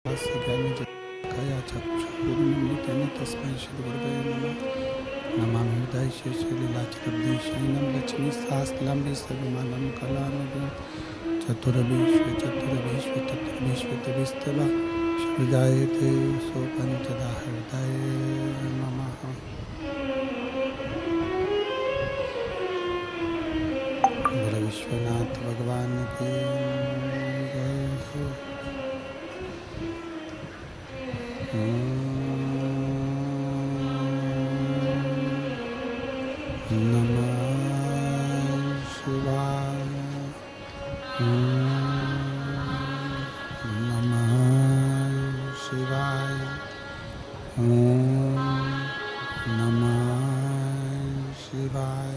ज्ञानजया चक्षुरुन्मिलितं तस्मै श्रीगुरवे नमः। नमामि हृदये श्रीलीलाचलब्धेशयिनं लक्ष्मीशास्त्रलम्बितविमलं कलानिधिं चतुर्विश्वचतुर्विश्वचतुर्विश्वतविस्तव श्रीजायते सोपञ्चदा हृदये नमः। बोलो विश्वनाथ भगवान की जय हो। नमः शिवाय। नमः शिवाय। नमः शिवाय।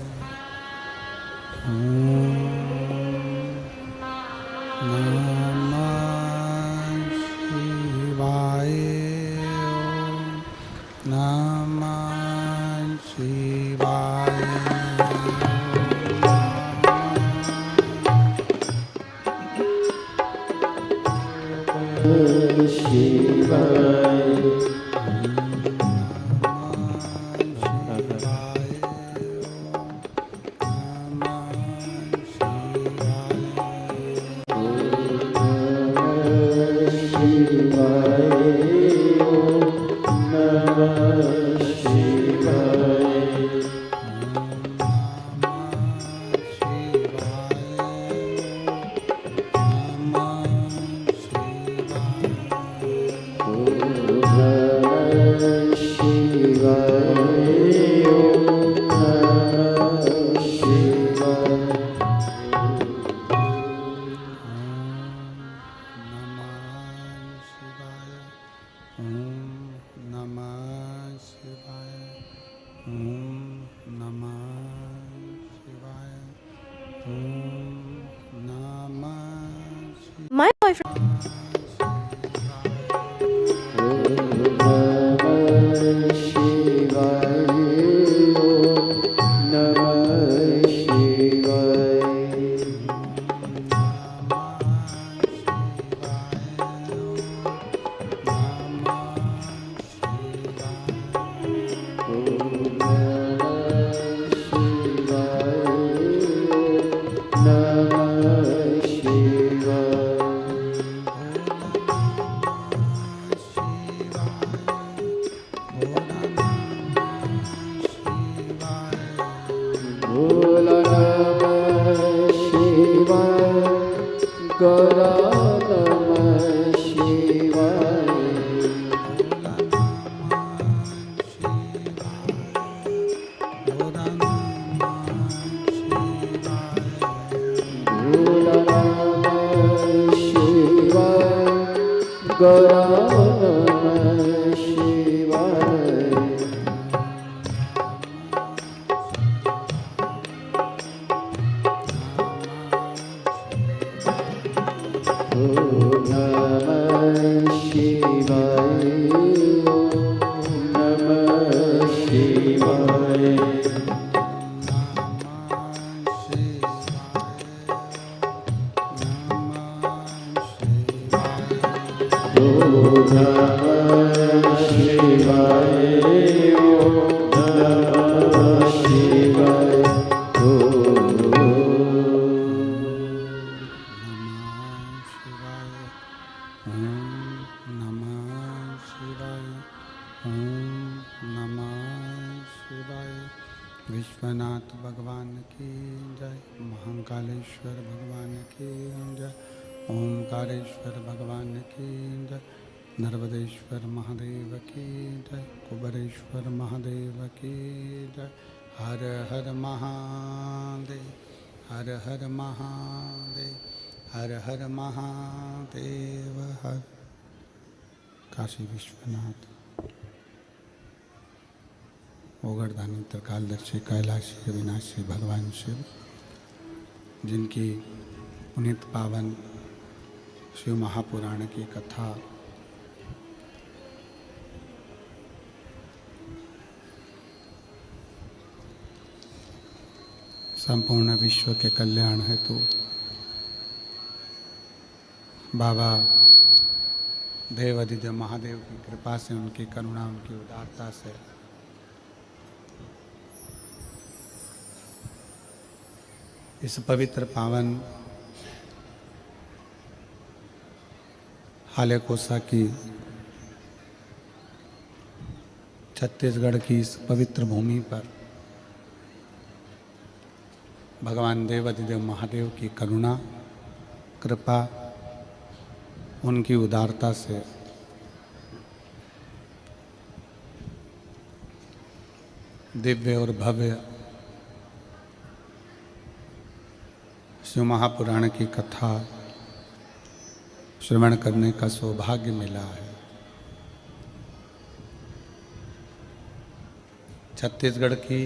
My boyfriend. विश्वनाथ भगवान की जय। महाकालेश्वर भगवान की जय। ओंकारेश्वर भगवान की जय। नर्मदेश्वर महादेव की जय। कुबेरेश्वर महादेव की जय। हर हर महादेव। हर हर महादेव। हर हर महादेव। हर काशी विश्वनाथ ओगरदानी त्रिकालदर्शी कैलाशी अविनाशी भगवान शिव, जिनकी पुनीत पावन शिव महापुराण की कथा संपूर्ण विश्व के कल्याण हेतु बाबा देवाधिदेव महादेव की कृपा से, उनकी करुणा, उनकी उदारता से इस पवित्र पावन हालेकोसा की छत्तीसगढ़ की इस पवित्र भूमि पर भगवान देवाधिदेव महादेव की करुणा, कृपा, उनकी उदारता से दिव्य और भव्य शिव महापुराण की कथा श्रवण करने का सौभाग्य मिला है। छत्तीसगढ़ की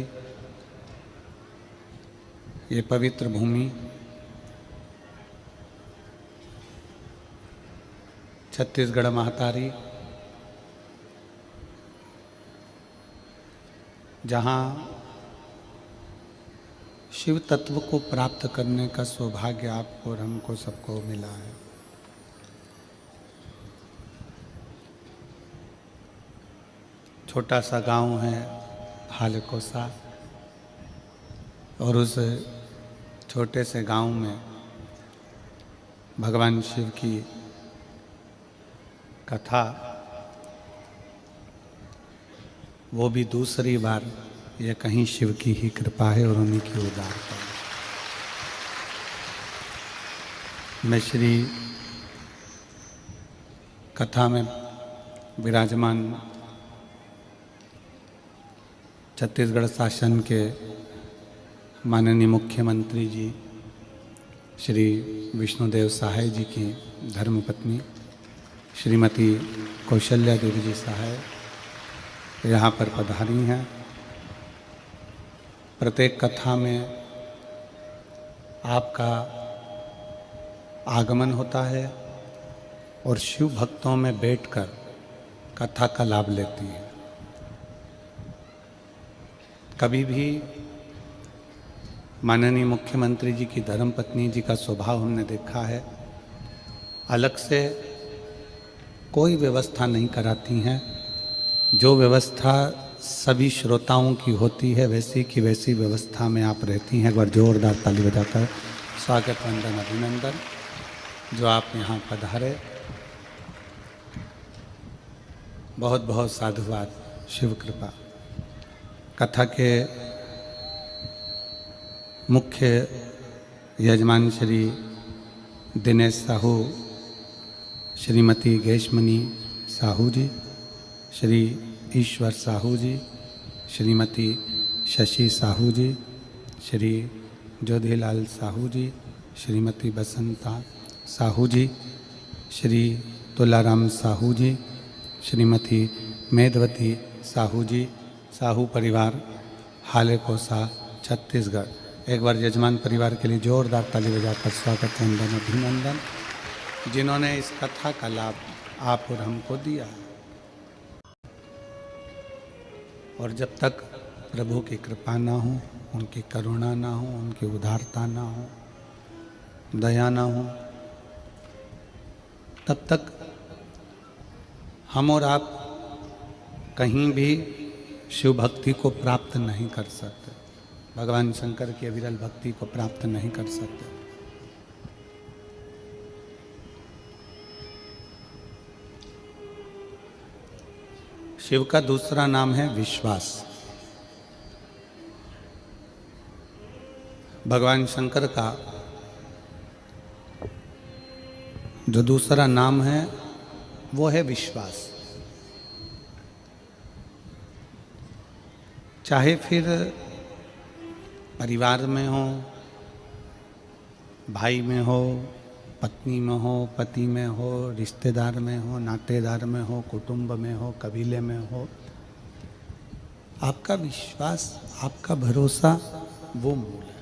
ये पवित्र भूमि छत्तीसगढ़ महतारी, जहाँ शिव तत्व को प्राप्त करने का सौभाग्य आपको और हमको सबको मिला है। छोटा सा गांव है हालेकोसा, और उस छोटे से गांव में भगवान शिव की कथा, वो भी दूसरी बार, यह कहीं शिव की ही कृपा है और उन्हीं की उदारता है। मैं श्री कथा में विराजमान छत्तीसगढ़ शासन के माननीय मुख्यमंत्री जी श्री विष्णुदेव सहाय जी की धर्मपत्नी श्रीमती कौशल्या देवी जी सहाय यहाँ पर पधारी हैं। प्रत्येक कथा में आपका आगमन होता है और शिव भक्तों में बैठकर कथा का लाभ लेती हैं। कभी भी माननीय मुख्यमंत्री जी की धर्मपत्नी जी का स्वभाव हमने देखा है, अलग से कोई व्यवस्था नहीं कराती हैं। जो व्यवस्था सभी श्रोताओं की होती है, वैसी की वैसी व्यवस्था में आप रहती हैं। एक बार जोरदार ताली बजाकर स्वागत, वंदन, अभिनंदन जो आप यहाँ पधारे। बहुत बहुत साधुवाद, शिव कृपा। कथा के मुख्य यजमान श्री दिनेश साहू, श्रीमती गैशमणि साहू जी, श्री ईश्वर साहू जी, श्रीमती शशि साहू जी, श्री जोधीलाल साहू जी, श्रीमती बसंता साहू जी, श्री तुलाराम साहू जी, श्रीमती मेधवती साहू जी, साहू परिवार हालेकोसा छत्तीसगढ़। एक बार यजमान परिवार के लिए जोरदार ताली बजाकर स्वागत, वंदन, अभिनंदन, जिन्होंने इस कथा का लाभ आप और हमको दिया। और जब तक प्रभु की कृपा ना हो, उनकी करुणा ना हो, उनकी उदारता ना हो, दया ना हो, तब तक हम और आप कहीं भी शिव भक्ति को प्राप्त नहीं कर सकते, भगवान शंकर की अविरल भक्ति को प्राप्त नहीं कर सकते। शिव का दूसरा नाम है विश्वास। भगवान शंकर का जो दूसरा नाम है वो है विश्वास। चाहे फिर परिवार में हो, भाई में हो, पत्नी में हो, पति में हो, रिश्तेदार में हो, नातेदार में हो, कुटुंब में हो, कबीले में हो, आपका विश्वास, आपका भरोसा वो मूल है।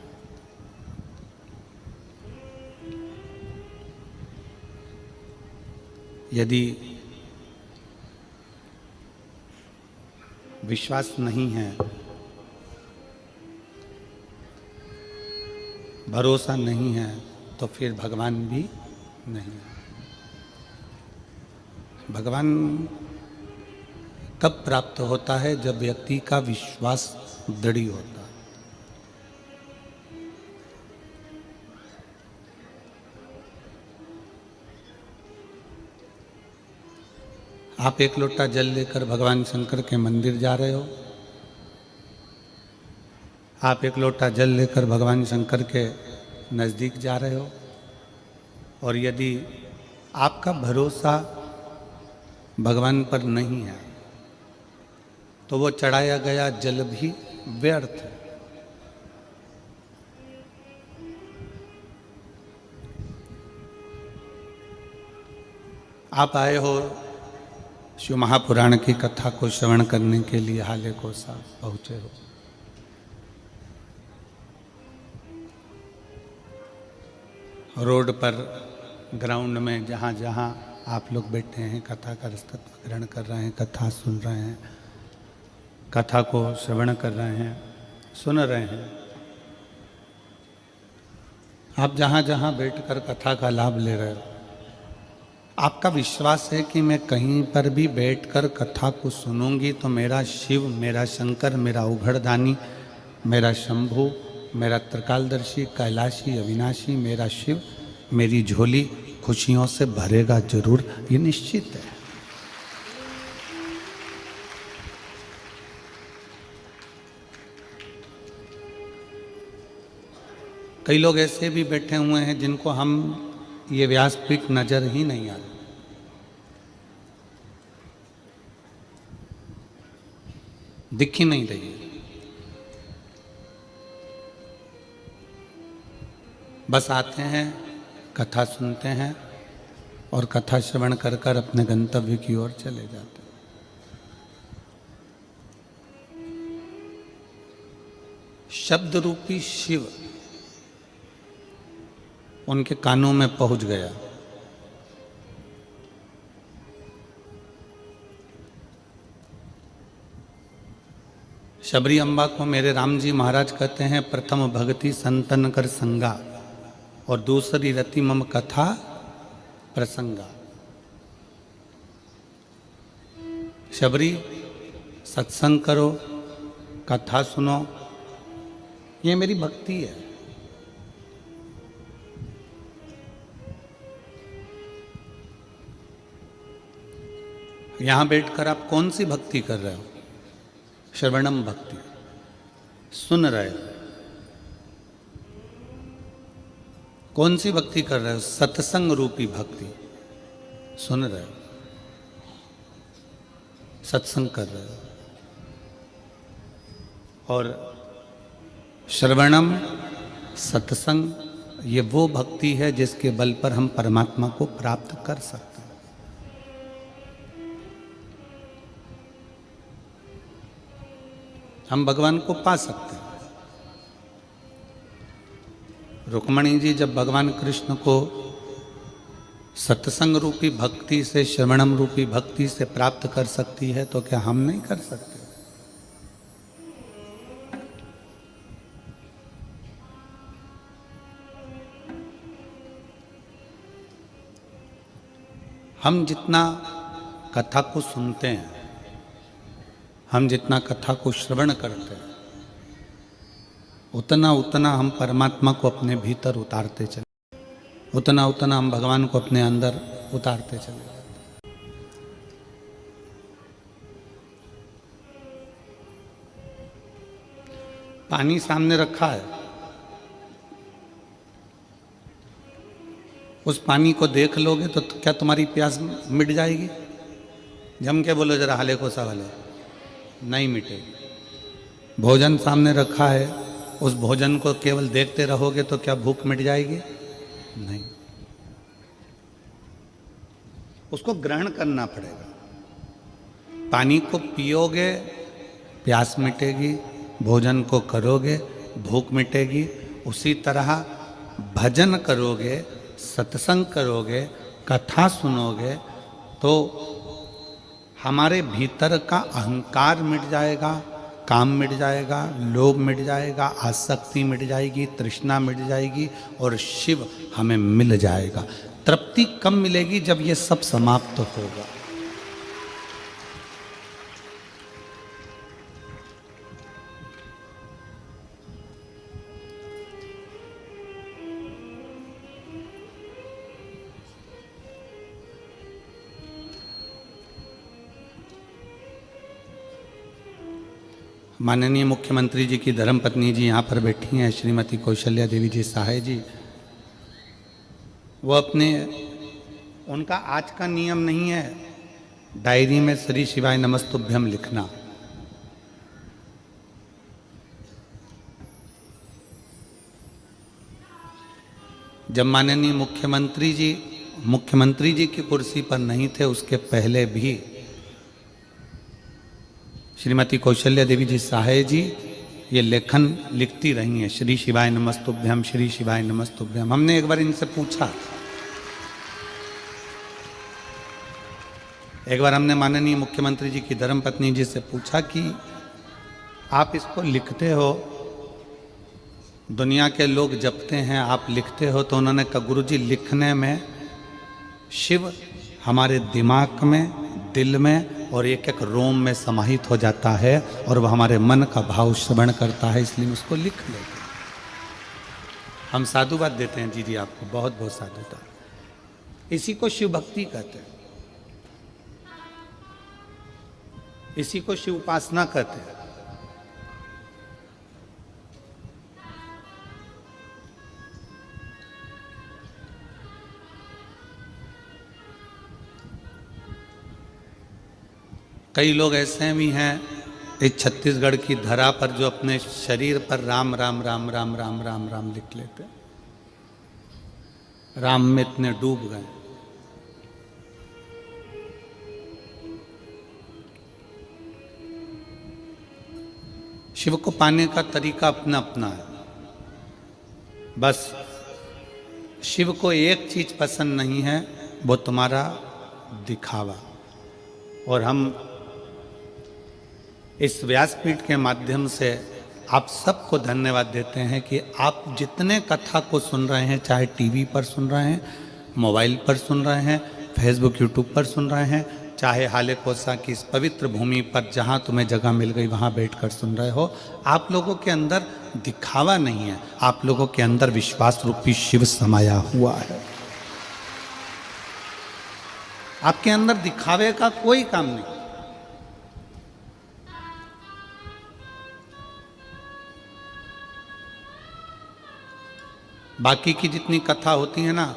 यदि विश्वास नहीं है, भरोसा नहीं है, तो फिर भगवान भी नहीं है। भगवान तब प्राप्त होता है जब व्यक्ति का विश्वास दृढ़ होता है। आप एक लोटा जल लेकर भगवान शंकर के मंदिर जा रहे हो, आप एक लोटा जल लेकर भगवान शंकर के नज़दीक जा रहे हो, और यदि आपका भरोसा भगवान पर नहीं है तो वो चढ़ाया गया जल भी व्यर्थ है। आप आए हो शिव महापुराण की कथा को श्रवण करने के लिए हाले कोसा पहुंचे हो। रोड पर, ग्राउंड में, जहाँ जहाँ आप लोग बैठे हैं, कथा का रसतत्व ग्रहण कर रहे हैं, कथा सुन रहे हैं, कथा को श्रवण कर रहे हैं, सुन रहे हैं। आप जहाँ जहाँ बैठकर कथा का लाभ ले रहे हो, आपका विश्वास है कि मैं कहीं पर भी बैठकर कथा को सुनूंगी तो मेरा शिव, मेरा शंकर, मेरा उघड़दानी, मेरा शंभु, मेरा त्रिकालदर्शी, कैलाशी, अविनाशी, मेरा शिव मेरी झोली खुशियों से भरेगा जरूर, ये निश्चित है। कई लोग ऐसे भी बैठे हुए हैं जिनको हम ये व्यासपीठ नजर ही नहीं आ रही। दिख ही नहीं रही। बस आते हैं, कथा सुनते हैं और कथा श्रवण कर कर अपने गंतव्य की ओर चले जाते हैं। शब्द रूपी शिव उनके कानों में पहुंच गया। शबरी अम्बा को मेरे राम जी महाराज कहते हैं, प्रथम भक्ति संतन कर संगा और दूसरी रति मम कथा प्रसंगा। शबरी, सत्संग करो, कथा सुनो, ये मेरी भक्ति है। यहां बैठकर आप कौन सी भक्ति कर रहे हो? श्रवणम भक्ति, सुन रहे हो। कौन सी भक्ति कर रहे हो? सत्संग रूपी भक्ति, सुन रहे हो, सत्संग कर रहे हो। और श्रवणम, सत्संग, ये वो भक्ति है जिसके बल पर हम परमात्मा को प्राप्त कर सकते हैं। हम भगवान को पा सकते हैं। रुक्मणी जी जब भगवान कृष्ण को सत्संग रूपी भक्ति से, श्रवणम रूपी भक्ति से प्राप्त कर सकती है तो क्या हम नहीं कर सकते? हम जितना कथा को सुनते हैं, हम जितना कथा को श्रवण करते हैं, उतना उतना हम परमात्मा को अपने भीतर उतारते चले, उतना उतना हम भगवान को अपने अंदर उतारते चले जाते। पानी सामने रखा है, उस पानी को देख लोगे तो क्या तुम्हारी प्यास मिट जाएगी? जम के बोलो जरा, हाले को सवाल है, नहीं मिटेगी। भोजन सामने रखा है, उस भोजन को केवल देखते रहोगे तो क्या भूख मिट जाएगी? नहीं, उसको ग्रहण करना पड़ेगा। पानी को पियोगे, प्यास मिटेगी, भोजन को करोगे, भूख मिटेगी। उसी तरह भजन करोगे, सत्संग करोगे, कथा सुनोगे तो हमारे भीतर का अहंकार मिट जाएगा, काम मिट जाएगा, लोभ मिट जाएगा, आसक्ति मिट जाएगी, तृष्णा मिट जाएगी और शिव हमें मिल जाएगा। तृप्ति कम मिलेगी जब ये सब समाप्त होगा। माननीय मुख्यमंत्री जी की धर्मपत्नी जी यहाँ पर बैठी हैं, श्रीमती कौशल्या देवी जी सहाय जी। वो उनका आज का नियम नहीं है डायरी में श्री शिवाय नमस्तुभ्यम लिखना। जब माननीय मुख्यमंत्री जी की कुर्सी पर नहीं थे, उसके पहले भी श्रीमती कौशल्या देवी जी सहाय जी ये लेखन लिखती रही हैं, श्री शिवाय नमस्तुभ्यम, श्री शिवाय नमस्तुभ्यम। हमने एक बार इनसे पूछा, एक बार हमने माननीय मुख्यमंत्री जी की धर्मपत्नी जी से पूछा कि आप इसको लिखते हो, दुनिया के लोग जपते हैं, आप लिखते हो? तो उन्होंने कहा, गुरुजी लिखने में शिव हमारे दिमाग में, दिल में और एक एक रोम में समाहित हो जाता है और वह हमारे मन का भाव श्रवण करता है, इसलिए उसको लिख लेते हैं। हम साधुवाद देते हैं जी आपको, बहुत बहुत साधुता। इसी को शिव भक्ति कहते हैं, इसी को शिव उपासना कहते हैं। कई लोग ऐसे भी हैं इस छत्तीसगढ़ की धरा पर जो अपने शरीर पर राम राम राम राम राम राम राम लिख लेते हैं, राम में इतने डूब गए। शिव को पाने का तरीका अपना अपना है। बस शिव को एक चीज पसंद नहीं है, वो तुम्हारा दिखावा। और हम इस व्यासपीठ के माध्यम से आप सबको धन्यवाद देते हैं कि आप जितने कथा को सुन रहे हैं, चाहे टीवी पर सुन रहे हैं, मोबाइल पर सुन रहे हैं, फेसबुक यूट्यूब पर सुन रहे हैं, चाहे हाले कोसा की इस पवित्र भूमि पर जहाँ तुम्हें जगह मिल गई वहाँ बैठकर सुन रहे हो, आप लोगों के अंदर दिखावा नहीं है, आप लोगों के अंदर विश्वास रूपी शिव समाया हुआ है। आपके अंदर दिखावे का कोई काम नहीं। बाकी की जितनी कथा होती है ना,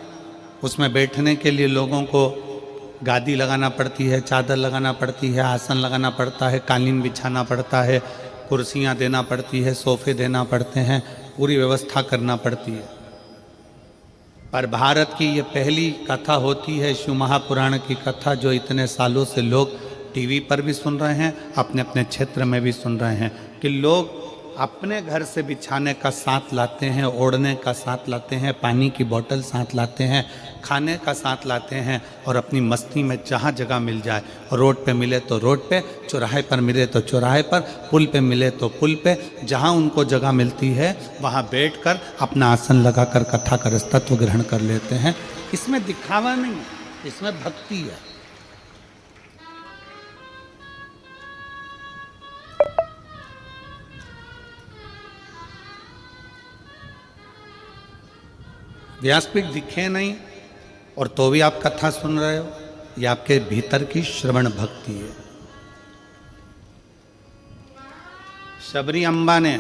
उसमें बैठने के लिए लोगों को गादी लगाना पड़ती है, चादर लगाना पड़ती है, आसन लगाना पड़ता है, कालीन बिछाना पड़ता है, कुर्सियां देना पड़ती है, सोफे देना पड़ते हैं, पूरी व्यवस्था करना पड़ती है। पर भारत की ये पहली कथा होती है, शिव महापुराण की कथा, जो इतने सालों से लोग टीवी पर भी सुन रहे हैं, अपने अपने क्षेत्र में भी सुन रहे हैं, कि लोग अपने घर से बिछाने का साथ लाते हैं, ओढ़ने का साथ लाते हैं, पानी की बोतल साथ लाते हैं, खाने का साथ लाते हैं, और अपनी मस्ती में जहाँ जगह मिल जाए, रोड पे मिले तो रोड पे, चौराहे पर मिले तो चौराहे पर, पुल पे मिले तो पुल पे, जहाँ उनको जगह मिलती है वहाँ बैठकर अपना आसन लगाकर कथा का रसतत्व ग्रहण कर लेते हैं। इसमें दिखावा नहीं है, इसमें भक्ति है। व्यासपीठ दिखे नहीं और तो भी आप कथा सुन रहे हो, ये आपके भीतर की श्रवण भक्ति है। शबरी अम्बा ने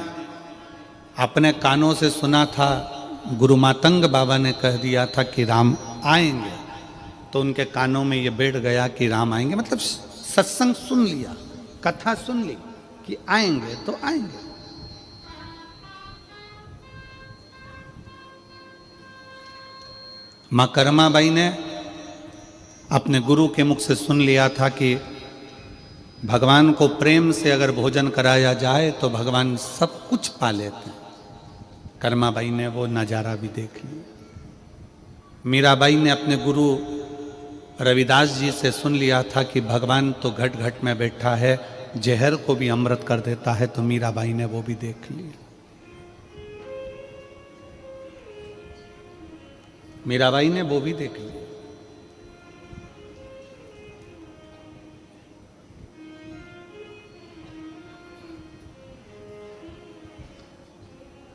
अपने कानों से सुना था, गुरु मातंग बाबा ने कह दिया था कि राम आएंगे, तो उनके कानों में ये बैठ गया कि राम आएंगे, मतलब सत्संग सुन लिया, कथा सुन ली कि आएंगे तो आएंगे। माँ कर्माबाई ने अपने गुरु के मुख से सुन लिया था कि भगवान को प्रेम से अगर भोजन कराया जाए तो भगवान सब कुछ पा लेते हैं। कर्माबाई ने वो नज़ारा भी देख लिया। मीराबाई ने अपने गुरु रविदास जी से सुन लिया था कि भगवान तो घट घट में बैठा है, जहर को भी अमृत कर देता है, तो मीराबाई ने वो भी देख लिया। मीराबाई ने वो भी देख लिया।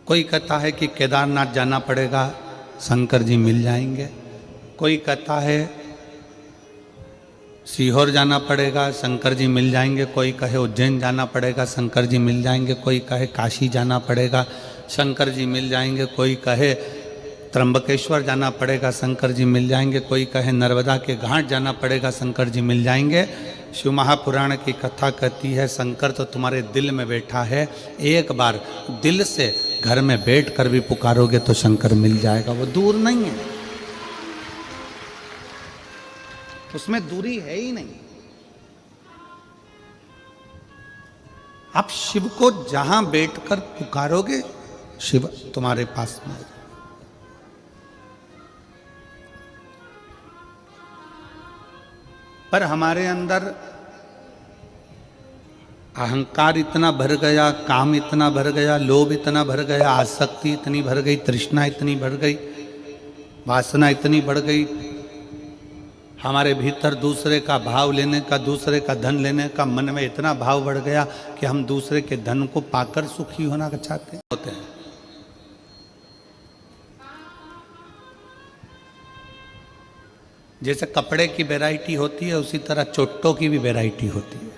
कोई कहता है कि केदारनाथ जाना पड़ेगा, शंकर जी मिल जाएंगे। कोई कहता है सीहोर जाना पड़ेगा, शंकर जी मिल जाएंगे। कोई कहे उज्जैन जाना पड़ेगा, शंकर जी मिल जाएंगे। कोई कहे काशी जाना पड़ेगा, शंकर जी मिल जाएंगे। कोई कहे त्र्यंबकेश्वर जाना पड़ेगा, शंकर जी मिल जाएंगे। कोई कहे नर्मदा के घाट जाना पड़ेगा, शंकर जी मिल जाएंगे। शिव महापुराण की कथा कहती है शंकर तो तुम्हारे दिल में बैठा है, एक बार दिल से घर में बैठ कर भी पुकारोगे तो शंकर मिल जाएगा। वो दूर नहीं है, उसमें दूरी है ही नहीं। आप शिव को जहां बैठकर पुकारोगे शिव तुम्हारे पास में। पर हमारे अंदर अहंकार इतना भर गया, काम इतना भर गया, लोभ इतना भर गया, आसक्ति इतनी भर गई, तृष्णा इतनी भर गई, वासना इतनी बढ़ गई। हमारे भीतर दूसरे का भाव लेने का, दूसरे का धन लेने का मन में इतना भाव बढ़ गया कि हम दूसरे के धन को पाकर सुखी होना चाहते होते हैं। जैसे कपड़े की वैरायटी होती है उसी तरह चोटों की भी वैरायटी होती है।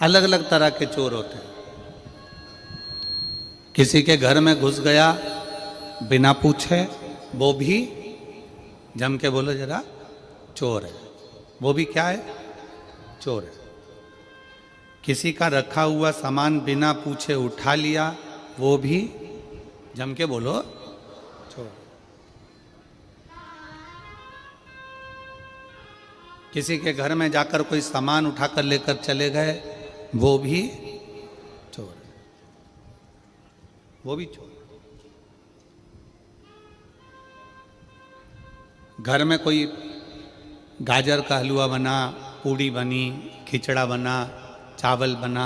अलग अलग तरह के चोर होते हैं। किसी के घर में घुस गया बिना पूछे, वो भी जम के बोलो जरा चोर है। वो भी क्या है? चोर है। किसी का रखा हुआ सामान बिना पूछे उठा लिया, वो भी जम के बोलो चोर। किसी के घर में जाकर कोई सामान उठाकर लेकर चले गए, वो भी चोर है। वो भी चोर। घर में कोई गाजर का हलवा बना, पूड़ी बनी, खिचड़ा बना, चावल बना,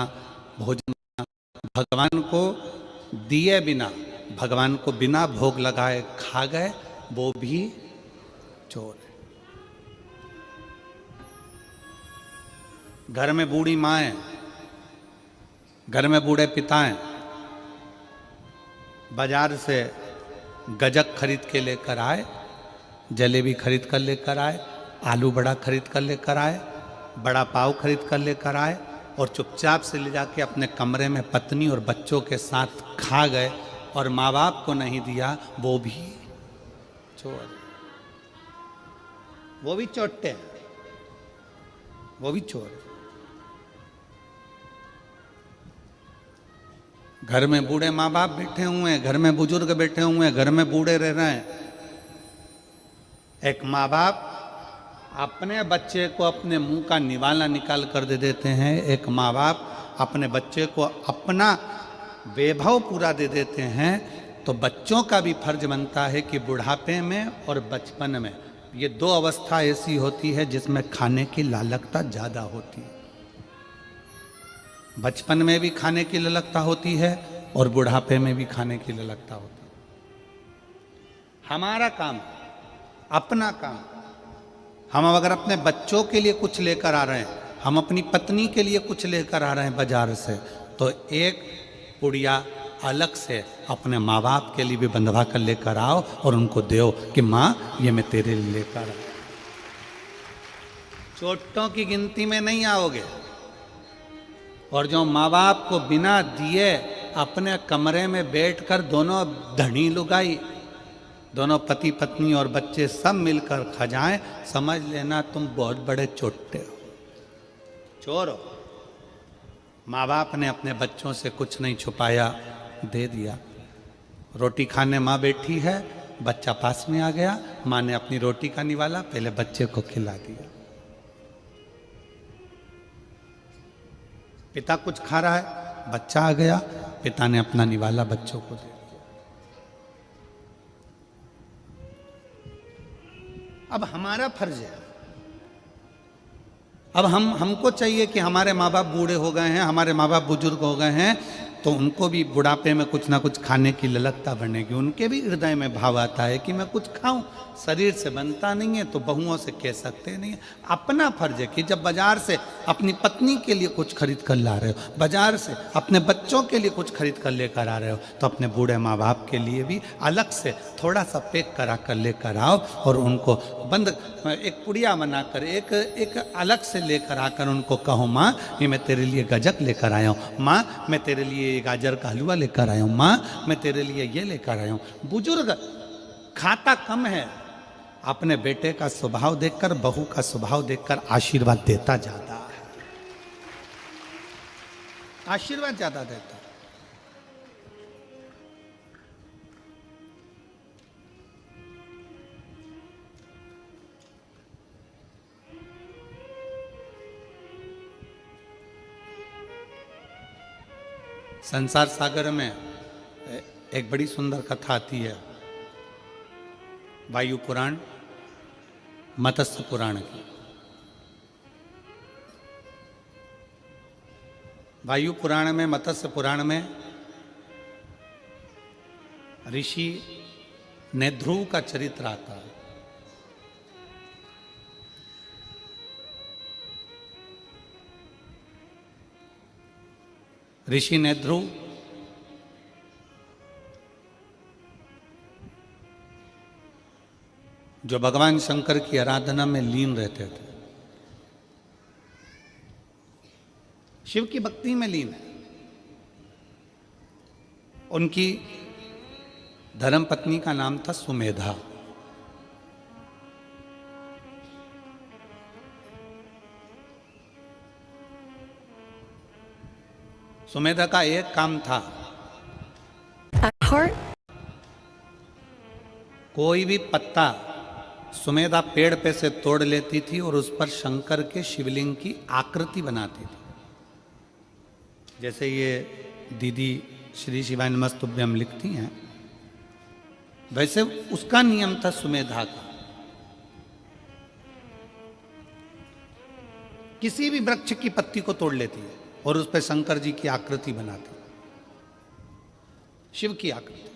भोजन बना, भगवान को दिए बिना, भगवान को बिना भोग लगाए खा गए, वो भी चोर है। घर में बूढ़ी माँ, घर में बूढ़े पिता हैं, बाजार से गजक खरीद के लेकर आए, जलेबी खरीद कर लेकर आए, आलू बड़ा खरीद कर लेकर आए, बड़ा पाव खरीद कर लेकर आए और चुपचाप से ले जाके अपने कमरे में पत्नी और बच्चों के साथ खा गए और माँ बाप को नहीं दिया, वो भी चोर। वो भी चोटे हैं, वो भी चोर। घर में बूढ़े माँ बाप बैठे हुए हैं, घर में बुजुर्ग बैठे हुए हैं, घर में बूढ़े रह रहे हैं। एक माँ बाप अपने बच्चे को अपने मुंह का निवाला निकाल कर दे देते हैं। एक माँ बाप अपने बच्चे को अपना वैभव पूरा दे देते हैं। तो बच्चों का भी फर्ज बनता है कि बुढ़ापे में और बचपन में, ये दो अवस्था ऐसी होती है जिसमें खाने की लालकता ज़्यादा होती है। बचपन में भी खाने की ललकता होती है और बुढ़ापे में भी खाने की ललकता होती है। हमारा काम, अपना काम, हम अगर अपने बच्चों के लिए कुछ लेकर आ रहे हैं, हम अपनी पत्नी के लिए कुछ लेकर आ रहे हैं बाजार से, तो एक पुड़िया अलग से अपने माँ बाप के लिए भी बंधवा कर लेकर आओ और उनको दो कि माँ ये मैं तेरे लिए लेकर आया। चोटों की गिनती में नहीं आओगे। और जो माँ बाप को बिना दिए अपने कमरे में बैठकर दोनों धनी लुगाई, दोनों पति पत्नी और बच्चे सब मिलकर खा जाएं, समझ लेना तुम बहुत बड़े चोटे हो, चोर हो। माँ बाप ने अपने बच्चों से कुछ नहीं छुपाया, दे दिया। रोटी खाने माँ बैठी है, बच्चा पास में आ गया, माँ ने अपनी रोटी का निवाला पहले बच्चे को खिला दिया। पिता कुछ खा रहा है, बच्चा आ गया, पिता ने अपना निवाला बच्चों को दे दिया। अब हमारा फर्ज है, अब हमको चाहिए कि हमारे माँ बाप बूढ़े हो गए हैं, हमारे माँ बाप बुजुर्ग हो गए हैं, तो उनको भी बुढ़ापे में कुछ ना कुछ खाने की ललकता बनेगी, उनके भी हृदय में भाव आता है कि मैं कुछ खाऊं। शरीर से बनता नहीं है तो बहुओं से कह सकते नहीं है। अपना फर्ज है कि जब बाजार से अपनी पत्नी के लिए कुछ खरीद कर ला रहे हो, बाजार से अपने बच्चों के लिए कुछ खरीद कर लेकर आ रहे हो, तो अपने बूढ़े माँ बाप के लिए भी अलग से थोड़ा सा पैक करा कर लेकर आओ और उनको बंद एक पुड़िया बनाकर एक अलग से लेकर आकर उनको कहो, माँ ये मैं तेरे लिए गजक लेकर आया हूँ, माँ मैं तेरे लिए गाजर का हलवा लेकर आया हूँ, माँ मैं तेरे लिए ये लेकर आया हूँ। बुजुर्ग खाता कम है, अपने बेटे का स्वभाव देखकर, बहू का स्वभाव देखकर आशीर्वाद देता ज्यादा है, आशीर्वाद ज्यादा देता है। संसार सागर में एक बड़ी सुंदर कथा आती है, वायु पुराण मत्स्य पुराण की। वायु पुराण में, मत्स्य पुराण में ऋषि नेध्रुव का चरित्र आता है। ऋषि नेध्रुव जो भगवान शंकर की आराधना में लीन रहते थे, शिव की भक्ति में लीन है। उनकी धर्म पत्नी का नाम था सुमेधा। सुमेधा का एक काम था, कोई भी पत्ता सुमेधा पेड़ पे से तोड़ लेती थी और उस पर शंकर के शिवलिंग की आकृति बनाती थी। जैसे ये दीदी श्री शिवाय नमस्तुभ्यम लिखती हैं, वैसे उसका नियम था सुमेधा का। किसी भी वृक्ष की पत्ती को तोड़ लेती है और उस पर शंकर जी की आकृति बनाती, शिव की आकृति।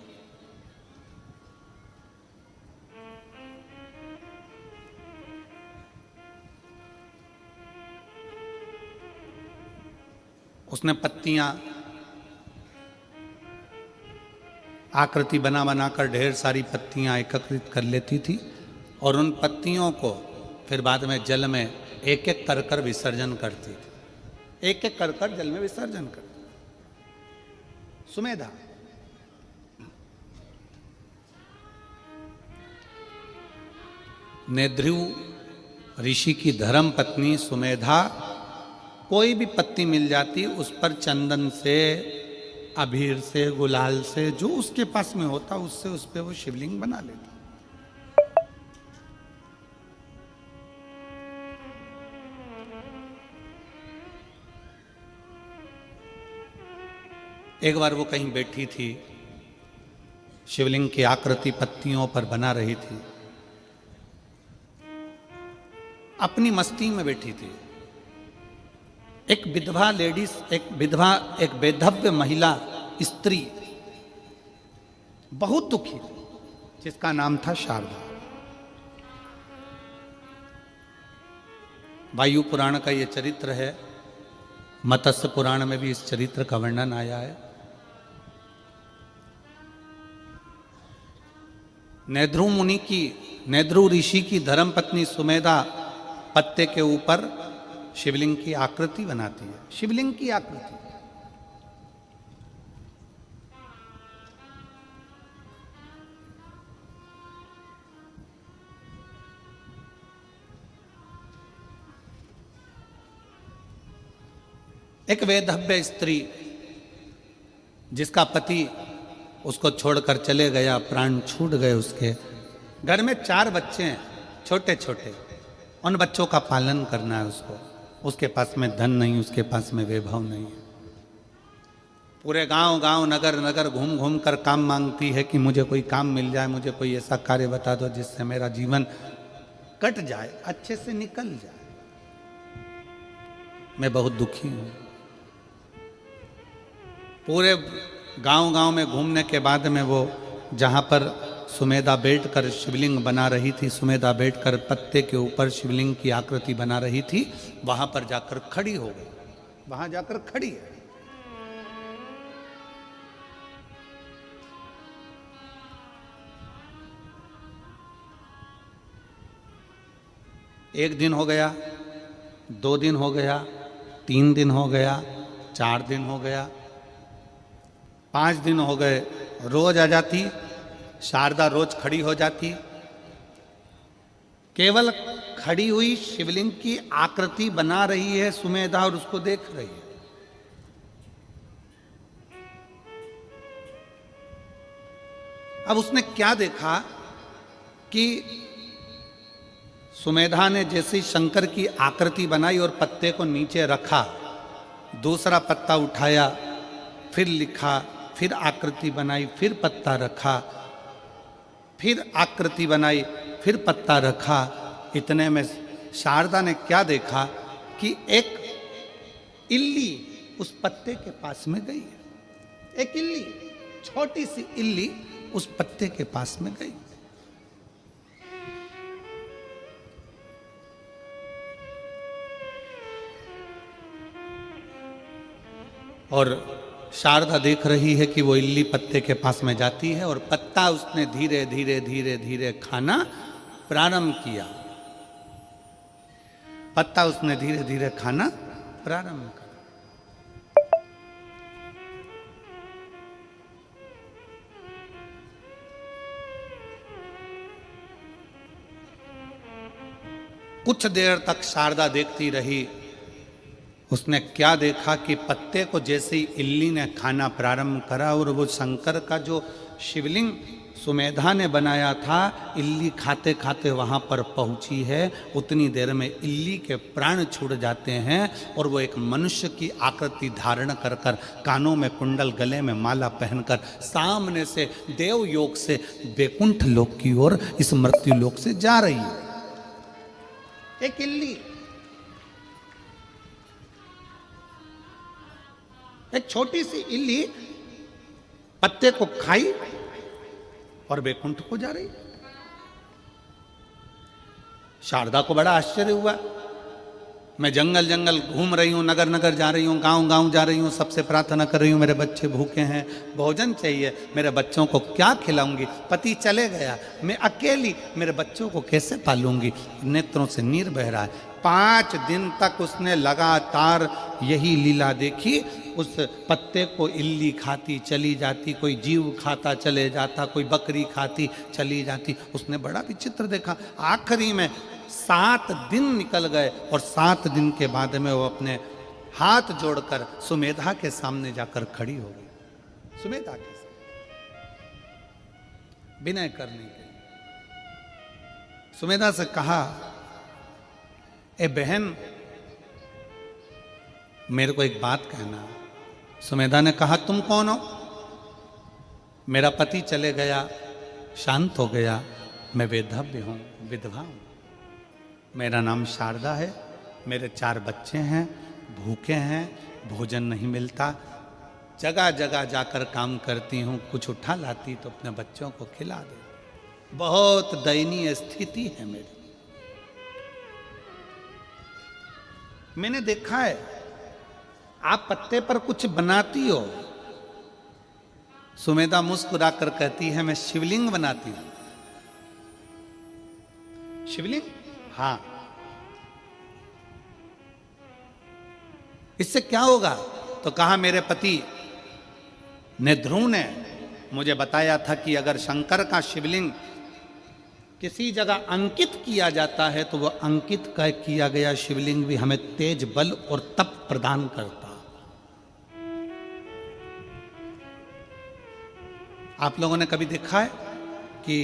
उसने पत्तियां आकृति बना बनाकर ढेर सारी पत्तियां एकत्रित कर लेती थी और उन पत्तियों को फिर बाद में जल में एक एक कर कर विसर्जन करती थी, एक एक कर कर जल में विसर्जन करती सुमेधा। नेध्रुव ऋषि की धर्म पत्नी सुमेधा कोई भी पत्ती मिल जाती, उस पर चंदन से, अबीर से, गुलाल से, जो उसके पास में होता उससे उस पर वो शिवलिंग बना लेती। एक बार वो कहीं बैठी थी, शिवलिंग की आकृति पत्तियों पर बना रही थी, अपनी मस्ती में बैठी थी। एक विधवा लेडीज, एक बेधव्य महिला स्त्री बहुत दुखी थी, जिसका नाम था शारदा। वायु पुराण का यह चरित्र है, मत्स्य पुराण में भी इस चरित्र का वर्णन आया है। नेध्रुव ऋषि की धर्मपत्नी सुमेधा पत्ते के ऊपर शिवलिंग की आकृति बनाती है, शिवलिंग की आकृति। एक वेधव्य स्त्री जिसका पति उसको छोड़कर चले गया, प्राण छूट गए उसके, घर में 4 बच्चे हैं छोटे छोटे, उन बच्चों का पालन करना है उसको, उसके पास में धन नहीं, उसके पास में वैभव नहीं है। पूरे गांव नगर नगर घूम घूम कर काम मांगती है कि मुझे कोई काम मिल जाए, मुझे कोई ऐसा कार्य बता दो जिससे मेरा जीवन कट जाए, अच्छे से निकल जाए, मैं बहुत दुखी हूं। पूरे गांव-गांव में घूमने के बाद में वो जहाँ पर सुमेधा बैठकर शिवलिंग बना रही थी, सुमेधा बैठकर पत्ते के ऊपर शिवलिंग की आकृति बना रही थी, वहां पर जाकर खड़ी हो गई, वहां जाकर खड़ी है। एक दिन हो गया, 2 दिन हो गया, 3 दिन हो गया, 4 दिन हो गया, 5 दिन हो गए, रोज आ जाती शारदा, रोज खड़ी हो जाती, केवल खड़ी हुई शिवलिंग की आकृति बना रही है सुमेधा और उसको देख रही है। अब उसने क्या देखा कि सुमेधा ने जैसे शंकर की आकृति बनाई और पत्ते को नीचे रखा, दूसरा पत्ता उठाया, फिर लिखा, फिर आकृति बनाई, फिर पत्ता रखा, फिर आकृति बनाई, फिर पत्ता रखा। इतने में शारदा ने क्या देखा कि एक इल्ली उस पत्ते के पास में गई। एक इल्ली, छोटी सी इल्ली उस पत्ते के पास में गई। और शारदा देख रही है कि वो इल्ली पत्ते के पास में जाती है और पत्ता उसने धीरे धीरे धीरे धीरे खाना प्रारंभ किया। पत्ता उसने धीरे धीरे खाना प्रारंभ किया। कुछ देर तक शारदा देखती रही। उसने क्या देखा कि पत्ते को जैसे ही इल्ली ने खाना प्रारंभ करा और वो शंकर का जो शिवलिंग सुमेधा ने बनाया था, इल्ली खाते खाते वहाँ पर पहुँची है। उतनी देर में इल्ली के प्राण छूट जाते हैं और वो एक मनुष्य की आकृति धारण कर कर, कानों में कुंडल, गले में माला पहनकर सामने से देव योग से बैकुंठ लोक की ओर, इस मृत्यु लोक से जा रही है। एक इल्ली, एक छोटी सी इल्ली पत्ते को खाई और बैकुंठ को जा रही। शारदा को बड़ा आश्चर्य हुआ। मैं जंगल जंगल घूम रही हूं, नगर नगर जा रही हूं, गांव गांव जा रही हूं, सबसे प्रार्थना कर रही हूं, मेरे बच्चे भूखे हैं, भोजन चाहिए, मेरे बच्चों को क्या खिलाऊंगी? पति चले गया, मैं अकेली मेरे बच्चों को कैसे पालूंगी? नेत्रों से नीर बह रहा है। 5 दिन तक उसने लगातार यही लीला देखी। उस पत्ते को इल्ली खाती चली जाती, कोई जीव खाता चले जाता, कोई बकरी खाती चली जाती। उसने बड़ा विचित्र देखा। आखिरी में 7 दिन निकल गए और 7 दिन के बाद में वो अपने हाथ जोड़कर सुमेधा के सामने जाकर खड़ी हो गई। सुमेधा के सामने विनय करने के लिए सुमेधा से कहा, ए बहन, मेरे को एक बात कहना। सुमेधा ने कहा, तुम कौन हो? मेरा पति चले गया, शांत हो गया, मैं वेधव्य हूं, विधवा हूं। मेरा नाम शारदा है, मेरे 4 बच्चे हैं, भूखे हैं, भोजन नहीं मिलता, जगह जगह जाकर काम करती हूं, कुछ उठा लाती तो अपने बच्चों को खिला दे। बहुत दयनीय स्थिति है मेरी। मैंने देखा है आप पत्ते पर कुछ बनाती हो। सुमेधा मुस्कुराकर कहती है, मैं शिवलिंग बनाती हूं। शिवलिंग? हाँ। इससे क्या होगा? तो कहा, मेरे पति ने, ध्रुव ने मुझे बताया था कि अगर शंकर का शिवलिंग किसी जगह अंकित किया जाता है तो वह अंकित किया गया शिवलिंग भी हमें तेज बल और तप प्रदान करता। आप लोगों ने कभी देखा है कि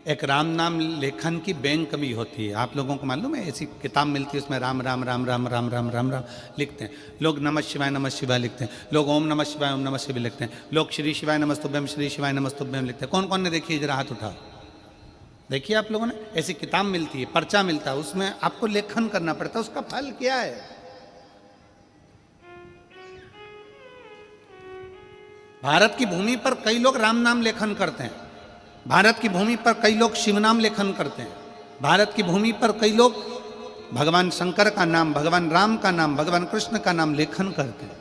एक राम नाम लेखन की बैंक भी होती है? आप लोगों को मालूम है? ऐसी किताब मिलती है, उसमें राम राम राम राम राम राम राम राम लिखते हैं लोग। नमः शिवाय लिखते हैं लोग। ओम नमः शिवाय लिखते हैं लोग। श्री शिवाय नमस्तुभ्यम, श्री शिवाय नमस्तुभ्यम लिखते हैं। कौन कौन ने देखी? जरा हाथ उठाओ। देखिए आप लोगों ने, ऐसी किताब मिलती है, पर्चा मिलता है, उसमें आपको लेखन करना पड़ता है। उसका फल क्या है? भारत की भूमि पर कई लोग राम नाम लेखन करते हैं, भारत की भूमि पर कई लोग शिव नाम लेखन करते हैं, भारत की भूमि पर कई लोग भगवान शंकर का नाम, भगवान राम का नाम, भगवान कृष्ण का नाम लेखन करते हैं।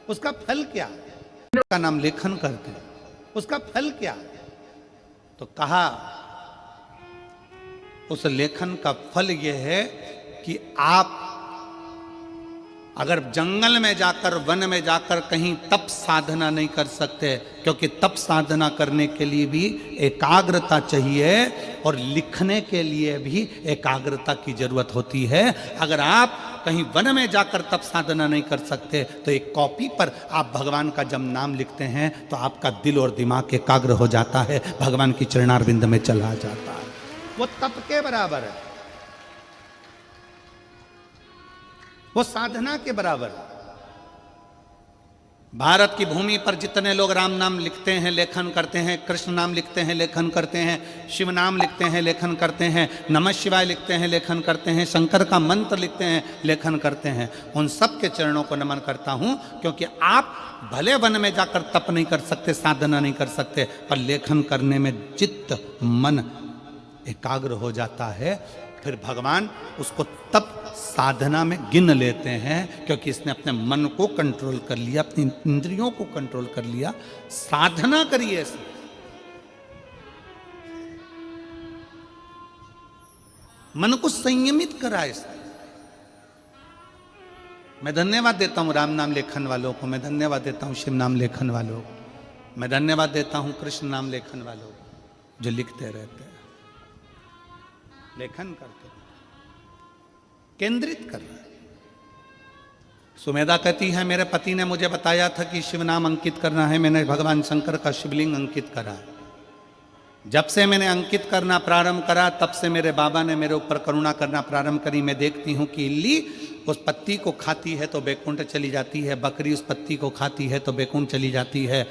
उसका फल क्या? का नाम लेखन करते हैं, उसका फल क्या? तो कहा उस लेखन का फल यह है कि आप अगर जंगल में जाकर, वन में जाकर कहीं तप साधना नहीं कर सकते, क्योंकि तप साधना करने के लिए भी एकाग्रता चाहिए और लिखने के लिए भी एकाग्रता की जरूरत होती है। अगर आप कहीं वन में जाकर तप साधना नहीं कर सकते तो एक कॉपी पर आप भगवान का जब नाम लिखते हैं तो आपका दिल और दिमाग एकाग्र हो जाता है, भगवान की चरणारविंद में चला जाता है। वो तप के बराबर है, वो साधना के बराबर है। भारत की भूमि पर जितने लोग राम नाम लिखते हैं, लेखन करते हैं, कृष्ण नाम लिखते हैं, लेखन करते हैं, शिव नाम लिखते हैं, लेखन करते हैं, नमः शिवाय लिखते हैं, लेखन करते हैं, शंकर का मंत्र लिखते हैं, लेखन करते हैं, उन सब के चरणों को नमन करता हूं, क्योंकि आप भले वन में जाकर तप नहीं कर सकते, साधना नहीं कर सकते, पर लेखन करने में चित्त मन एकाग्र हो जाता है। फिर भगवान उसको तप साधना में गिन लेते हैं, क्योंकि इसने अपने मन को कंट्रोल कर लिया, अपनी इंद्रियों को कंट्रोल कर लिया। साधना करिए इसमें, मन को संयमित करा इसने। मैं धन्यवाद देता हूं राम नाम लेखन वालों को, मैं धन्यवाद देता हूं शिव नाम लेखन वालों को, मैं धन्यवाद देता हूं कृष्ण नाम लेखन वालों को, जो लिखते रहते हैं, लेखन करते, केंद्रित कर रहे हैं। सुमेधा कहती है मेरे पति ने मुझे बताया था कि शिव नाम अंकित करना है, मैंने भगवान शंकर का शिवलिंग अंकित करा है। जब से मैंने अंकित करना प्रारंभ करा तब से मेरे बाबा ने मेरे ऊपर करुणा करना प्रारंभ करी। मैं देखती हूँ कि इल्ली उस पत्ती को खाती है तो बैकुंठ चली जाती है, बकरी उस पत्ती को खाती है तो बैकुंठ चली जाती है,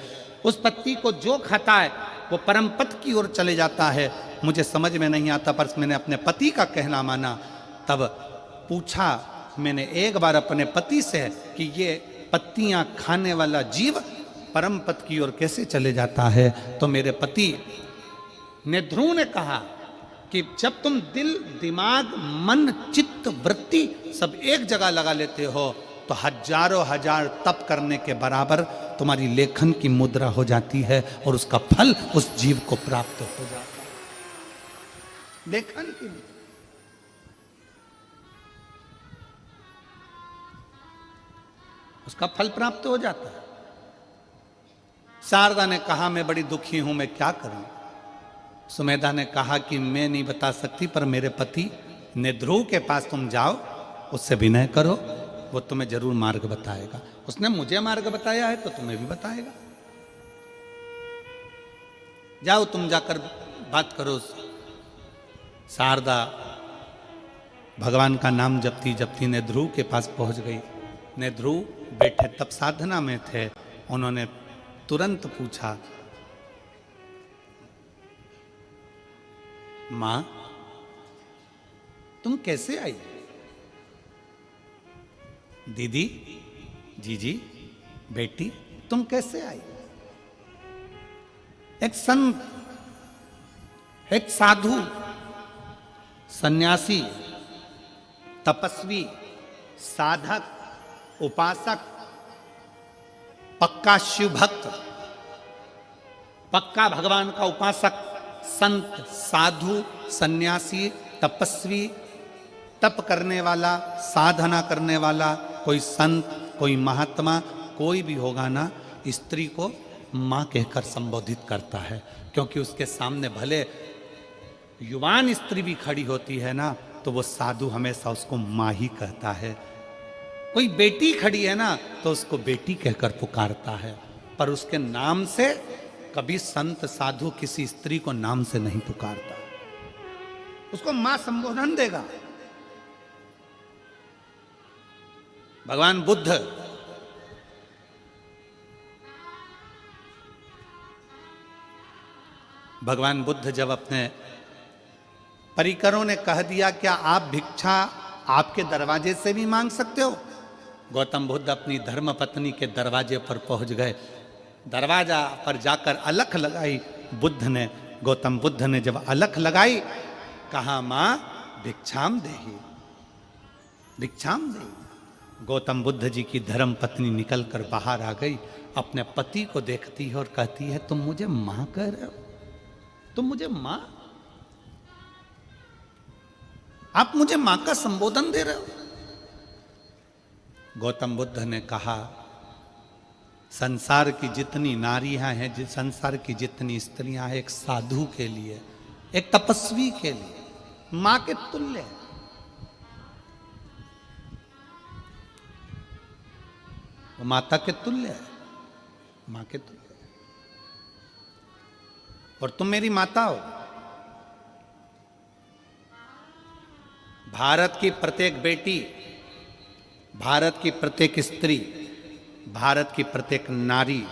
उस पत्ती को जो खाता है वो परम पद की ओर चले जाता है। मुझे समझ में नहीं आता, पर मैंने अपने पति का कहना माना। तब पूछा मैंने एक बार अपने पति से कि ये पत्तियां खाने वाला जीव परम पद की ओर कैसे चले जाता है? तो मेरे पति ने ध्रुव ने कहा कि जब तुम दिल, दिमाग, मन, चित्त, वृत्ति सब एक जगह लगा लेते हो तो हजारों हजार तप करने के बराबर तुम्हारी लेखन की मुद्रा हो जाती है और उसका फल उस जीव को प्राप्त हो जाता है। लेखन की उसका फल प्राप्त हो जाता है। शारदा ने कहा मैं बड़ी दुखी हूं, मैं क्या करूं? सुमेधा ने कहा कि मैं नहीं बता सकती, पर मेरे पति ने ध्रुव के पास तुम जाओ, उससे विनय करो, वो तुम्हें जरूर मार्ग बताएगा। उसने मुझे मार्ग बताया है तो तुम्हें भी बताएगा। जाओ तुम जाकर बात करो। शारदा भगवान का नाम जपती जपती ने ध्रुव के पास पहुंच गई। ने ध्रुव बैठे तप साधना में थे, उन्होंने तुरंत पूछा मां तुम कैसे आई? दीदी, जीजी, बेटी तुम कैसे आई? एक संत, एक साधु, सन्यासी, तपस्वी, साधक, उपासक, पक्का शिव भक्त, पक्का भगवान का उपासक, संत, साधु, सन्यासी, तपस्वी, तप करने वाला, साधना करने वाला, कोई संत, कोई महात्मा, कोई भी होगा ना, स्त्री को मां कहकर संबोधित करता है, क्योंकि उसके सामने भले युवान स्त्री भी खड़ी होती है ना, तो वो साधु हमेशा उसको मां ही कहता है। कोई बेटी खड़ी है ना तो उसको बेटी कहकर पुकारता है, पर उसके नाम से कभी संत साधु किसी स्त्री को नाम से नहीं पुकारता, उसको मां संबोधन देगा। भगवान बुद्ध जब अपने परिकरों ने कह दिया क्या आप भिक्षा आपके दरवाजे से भी मांग सकते हो? गौतम बुद्ध अपनी धर्म पत्नी के दरवाजे पर पहुंच गए। दरवाजा पर जाकर अलख लगाई। बुद्ध ने, गौतम बुद्ध ने जब अलख लगाई, कहा मां भिक्षाम देहि, भिक्षाम देहि। गौतम बुद्ध जी की धर्म पत्नी निकल कर बाहर आ गई, अपने पति को देखती है और कहती है तुम मुझे मां कह रहे हो, तुम मुझे मां, आप मुझे मां का संबोधन दे रहे हो। गौतम बुद्ध ने कहा संसार की जितनी नारियां हैं, संसार की जितनी स्त्रियां हैं, एक साधु के लिए, एक तपस्वी के लिए मां के तुल्य है। वो माता के तुल्य है, मां के तुल्य है। और तुम मेरी माता हो। भारत की प्रत्येक बेटी, भारत की प्रत्येक स्त्री, भारत की प्रत्येक नारी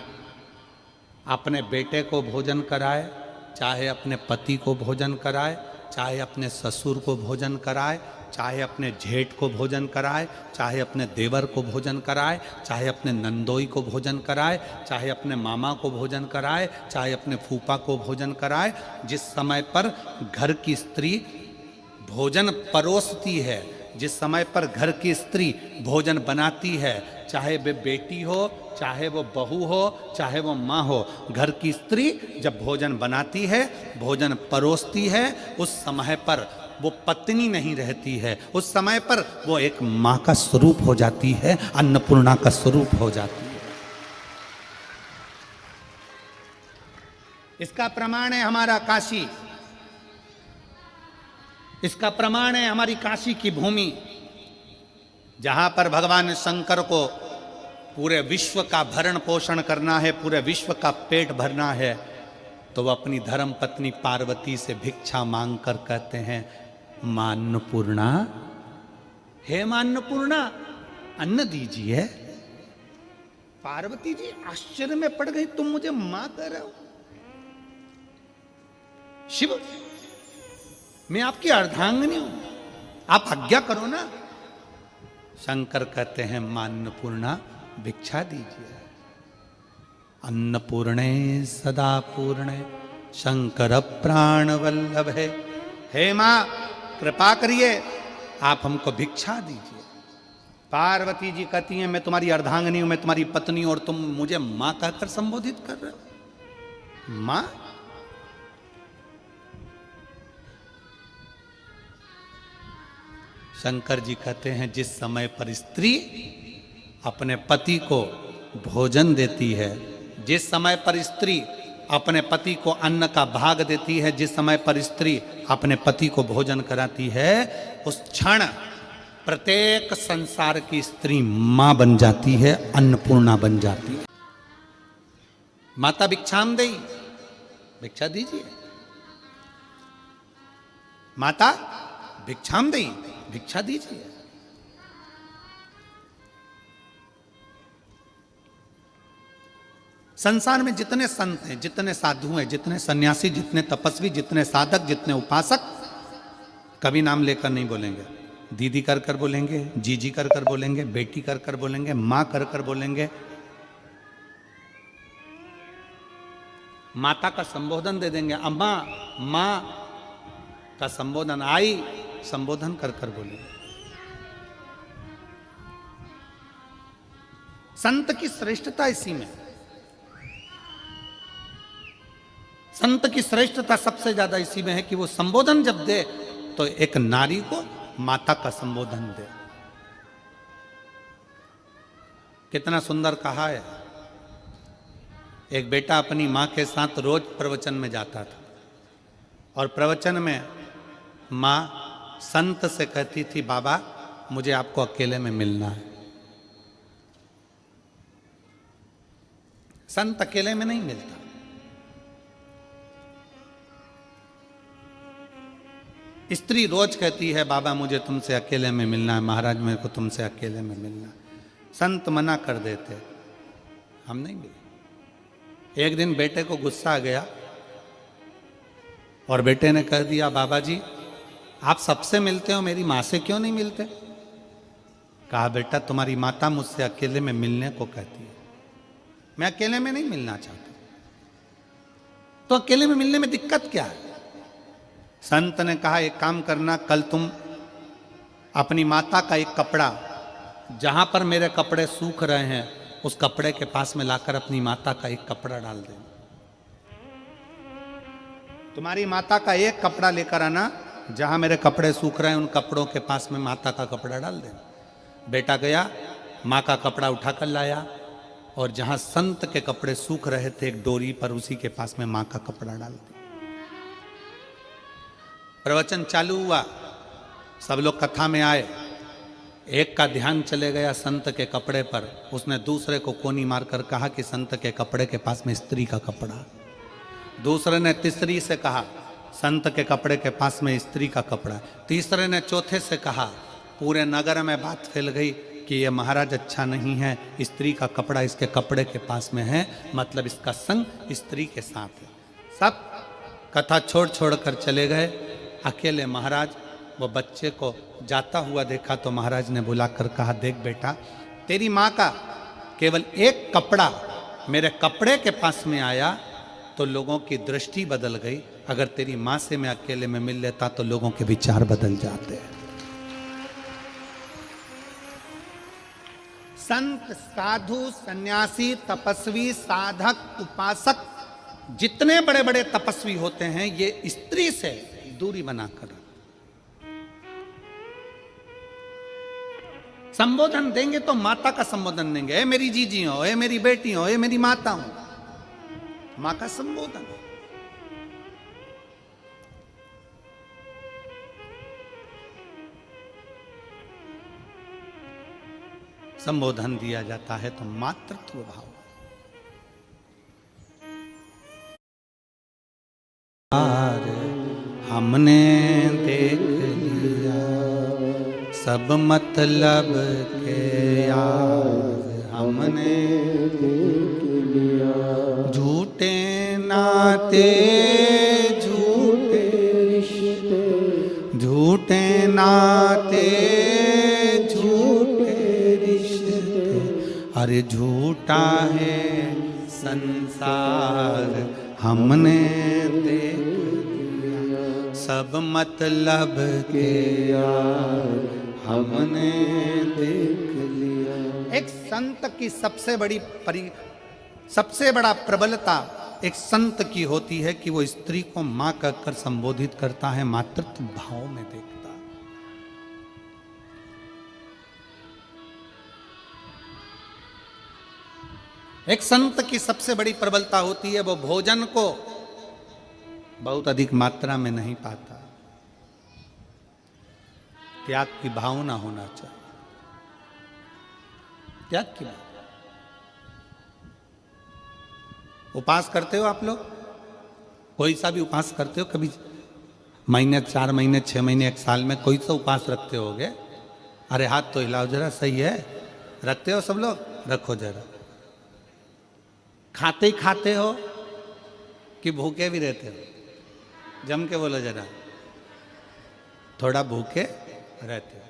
अपने बेटे को भोजन कराए, चाहे अपने पति को भोजन कराए, चाहे अपने ससुर को भोजन कराए, चाहे अपने जेठ को भोजन कराए, चाहे अपने देवर को भोजन कराए, चाहे अपने नंदोई को भोजन कराए, चाहे अपने मामा को भोजन कराए, चाहे अपने फूफा को भोजन कराए। जिस समय पर घर की स्त्री भोजन परोसती है, जिस समय पर घर की स्त्री भोजन बनाती है, चाहे वे बेटी हो, चाहे वो बहू हो, चाहे वो माँ हो, घर की स्त्री जब भोजन बनाती है, भोजन परोसती है, उस समय पर वो पत्नी नहीं रहती है, उस समय पर वो एक माँ का स्वरूप हो जाती है, अन्नपूर्णा का स्वरूप हो जाती है। इसका प्रमाण है हमारा काशी, इसका प्रमाण है हमारी काशी की भूमि, जहां पर भगवान शंकर को पूरे विश्व का भरण पोषण करना है, पूरे विश्व का पेट भरना है, तो वह अपनी धर्म पत्नी पार्वती से भिक्षा मांगकर कहते हैं मां अन्नपूर्णा, हे मां अन्नपूर्णा अन्न दीजिए। पार्वती जी आश्चर्य में पड़ गई, तुम मुझे मां कह रहे हो? शिव, मैं आपकी अर्धांगिनी हूं, आप आज्ञा करो ना। शंकर कहते हैं मां अन्नपूर्णा भिक्षा दीजिए। अन्नपूर्णे सदा पूर्णे शंकर प्राण वल्लभे, हे मां कृपा करिए, आप हमको भिक्षा दीजिए। पार्वती जी कहती हैं मैं तुम्हारी अर्धांगिनी हूं, मैं तुम्हारी पत्नी, और तुम मुझे मां कहकर संबोधित कर रहे हो? मां? शंकर जी कहते हैं जिस समय पर स्त्री अपने पति को भोजन देती है, जिस समय पर स्त्री अपने पति को अन्न का भाग देती है, जिस समय पर स्त्री अपने पति को भोजन कराती है, उस क्षण प्रत्येक संसार की स्त्री मां बन जाती है, अन्नपूर्णा बन जाती है। माता भिक्षाम देई, भिक्षा दीजिए। माता भिक्षाम देई, भिक्षा दीजिए। संसार में जितने संत हैं, जितने साधु हैं, जितने सन्यासी, जितने तपस्वी, जितने साधक, जितने उपासक, कभी नाम लेकर नहीं बोलेंगे। दीदी कर कर बोलेंगे, जीजी कर कर बोलेंगे, बेटी कर कर बोलेंगे, मां कर कर बोलेंगे। माता का संबोधन दे देंगे, अम्मा, मां का संबोधन, आई संबोधन कर कर बोलेंगे। संत की श्रेष्ठता इसी में, संत की श्रेष्ठता सबसे ज्यादा इसी में है कि वो संबोधन जब दे तो एक नारी को माता का संबोधन दे। कितना सुंदर कहा है। एक बेटा अपनी मां के साथ रोज प्रवचन में जाता था, और प्रवचन में मां संत से कहती थी बाबा मुझे आपको अकेले में मिलना है। संत अकेले में नहीं मिलता। स्त्री रोज कहती है बाबा मुझे तुमसे अकेले में मिलना है, महाराज मेरे को तुमसे अकेले में मिलना है। संत मना कर देते, हम नहीं मिले। एक दिन बेटे को गुस्सा आ गया और बेटे ने कह दिया बाबा जी आप सबसे मिलते हो, मेरी माँ से क्यों नहीं मिलते? कहा बेटा तुम्हारी माता मुझसे अकेले में मिलने को कहती है, मैं अकेले में नहीं मिलना चाहता। तो अकेले में मिलने में दिक्कत क्या है? संत ने कहा एक काम करना, कल तुम अपनी माता का एक कपड़ा, जहां पर मेरे कपड़े सूख रहे हैं उस कपड़े के पास में लाकर अपनी माता का एक कपड़ा डाल दे। तुम्हारी माता का एक कपड़ा लेकर आना, जहां मेरे कपड़े सूख रहे हैं उन कपड़ों के पास में माता का कपड़ा डाल देना। बेटा गया, माँ का कपड़ा उठाकर लाया और जहां संत के कपड़े सूख रहे थे एक डोरी पर, उसी के पास में माँ का कपड़ा डाल दिया। प्रवचन चालू हुआ, सब लोग कथा में आए। एक का ध्यान चले गया संत के कपड़े पर। उसने दूसरे को कोनी मारकर कहा कि संत के कपड़े के पास में स्त्री का कपड़ा। दूसरे ने तीसरी से कहा संत के कपड़े के पास में स्त्री का कपड़ा। तीसरे ने चौथे से कहा। पूरे नगर में बात फैल गई कि ये महाराज अच्छा नहीं है, स्त्री का कपड़ा इसके कपड़े के पास में है, मतलब इसका संग स्त्री के साथ है। सब कथा छोड़ छोड़ कर चले गए। अकेले महाराज वो बच्चे को जाता हुआ देखा तो महाराज ने बुलाकर कहा, देख बेटा, तेरी माँ का केवल एक कपड़ा मेरे कपड़े के पास में आया तो लोगों की दृष्टि बदल गई। अगर तेरी माँ से मैं अकेले में मिल लेता तो लोगों के विचार बदल जाते हैं। संत, साधु, सन्यासी, तपस्वी, साधक, उपासक, जितने बड़े बड़े तपस्वी होते हैं ये स्त्री से दूरी बनाकर संबोधन देंगे तो माता का संबोधन देंगे। ए मेरी जीजी हो, ए मेरी बेटी हो, ए मेरी माता हो, मां का संबोधन। संबोधन दिया जाता है तो मातृत्व भाव। हमने देख लिया सब मतलब के यार, हमने देख लिया झूठे नाते झूठे रिश्ते, झूठे नाते झूठे रिश्ते, अरे झूठा है संसार, हमने देख लिया सब मतलब के यार, हमने देख लिया। एक संत की सबसे बड़ा प्रबलता एक संत की होती है कि वो स्त्री को मां कहकर संबोधित करता है, मातृत्व भाव में देखता है। एक संत की सबसे बड़ी प्रबलता होती है वो भोजन को बहुत अधिक मात्रा में नहीं पाता, त्याग की भावना होना चाहिए। त्याग की भावना। उपास करते हो आप लोग? कोई सा भी उपास करते हो? कभी महीने, 4 महीने, 6 महीने, 1 साल में कोई सा उपास रखते होगे? अरे हाथ तो हिलाओ जरा, सही है? रखते हो सब लोग? रखो जरा। खाते ही खाते हो कि भूखे भी रहते हो? जम के बोलो जरा। थोड़ा भूखे रहते हो।